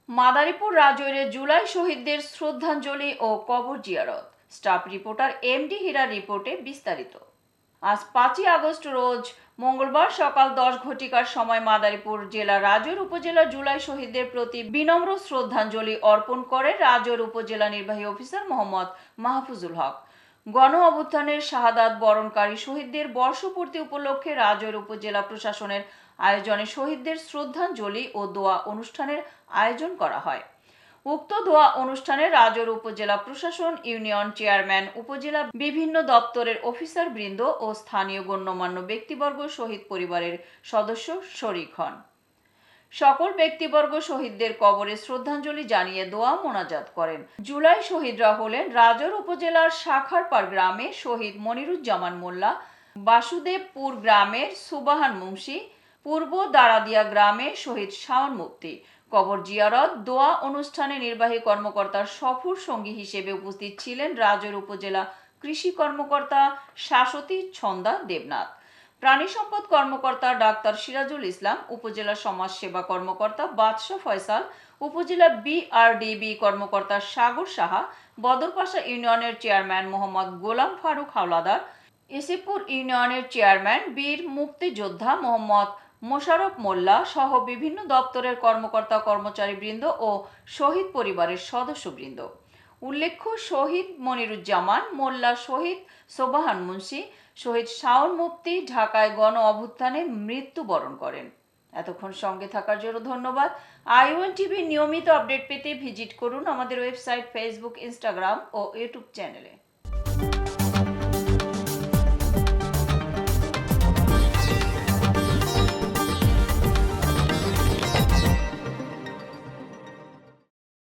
মাদারীপুর রাজৈরে জুলাই শহীদদের শ্রদ্ধাঞ্জলি ও কবর জিয়ারত। স্টাফ রিপোর্টার এমডি হীরার রিপোর্টে বিস্তারিত। আজ 5ই আগস্ট রোজ মঙ্গলবার সকাল 10 ঘটিকার সময় মাদারীপুর জেলা রাজৈর উপজেলা জুলাই শহীদদের প্রতি বিনম্র শ্রদ্ধাঞ্জলি অর্পণ করে রাজৈর উপজেলা নির্বাহী অফিসার মোহাম্মদ মাহফুজুল হক। গণ অভ্যুত্থানের শাহাদাত বরণকারী শহীদদের বর্ষপূর্তি উপলক্ষে রাজৈর উপজেলা প্রশাসনের আয়োজনে শহীদদের শ্রদ্ধাঞ্জলি ও দোয়া অনুষ্ঠানের আয়োজন করা হয়। উক্ত দোয়া অনুষ্ঠানে রাজৈর উপজেলা প্রশাসন, ইউনিয়ন চেয়ারম্যান, উপজেলা বিভিন্ন দপ্তরের অফিসারবৃন্দ ও স্থানীয় গণ্যমান্য ব্যক্তিবর্গ শহীদ পরিবারের সদস্য শরীক হন। সকল ব্যক্তিবর্গ শহীদদের কবরে শ্রদ্ধাঞ্জলি জানিয়ে দোয়া মোনাজাত করেন। জুলাই শহীদরা হলেন রাজৈর উপজেলার শাখারপাড় গ্রামে শহীদ মনিরুজ্জামান মোল্লা, বাসুদেবপুর গ্রামের সুবাহান মুন্সি, পূর্ব দারাদিয়া গ্রামে শহীদ শাওন মুফতি। কবর জিয়ারত দোয়া অনুষ্ঠানে নির্বাহী কর্মকর্তার সফর সঙ্গী হিসেবে উপস্থিত ছিলেন রাজৈর উপজেলা কৃষি কর্মকর্তা শাশ্বতী ছন্দা দেবনাথ, প্রাণী সম্পদ কর্মকর্তা ডাক্তার সিরাজুল ইসলাম, উপজেলা সমাজ সেবা কর্মকর্তা বাদশা ফয়সাল, উপজেলা বিআরডিবি কর্মকর্তা সাগর সাহা, বদরপাশা ইউনিয়নের চেয়ারম্যান মোহাম্মদ গোলাম ফারুক হাওলাদার, ইসিপুর ইউনিয়নের চেয়ারম্যান বীর মুক্তিযোদ্ধা মোহাম্মদ মোশাররফ মোল্লা সহ বিভিন্ন দপ্তরের কর্মকর্তা কর্মচারীবৃন্দ ও শহীদ পরিবারের সদস্যবৃন্দ। উল্লেখ্য, শহীদ মনিরুজ্জামান মোল্লা, শহীদ সোবাহান মুন্সি, শহীদ শাওন মুফতি ঢাকায় গণ অভ্যুত্থানে মৃত্যুবরণ করেন। এতক্ষণ সঙ্গে থাকার জন্য ধন্যবাদ। ION-TV নিয়মিত আপডেট পেতে ভিজিট করুন আমাদের ওয়েবসাইট, ফেসবুক, ইনস্টাগ্রাম ও ইউটিউব চ্যানেলে।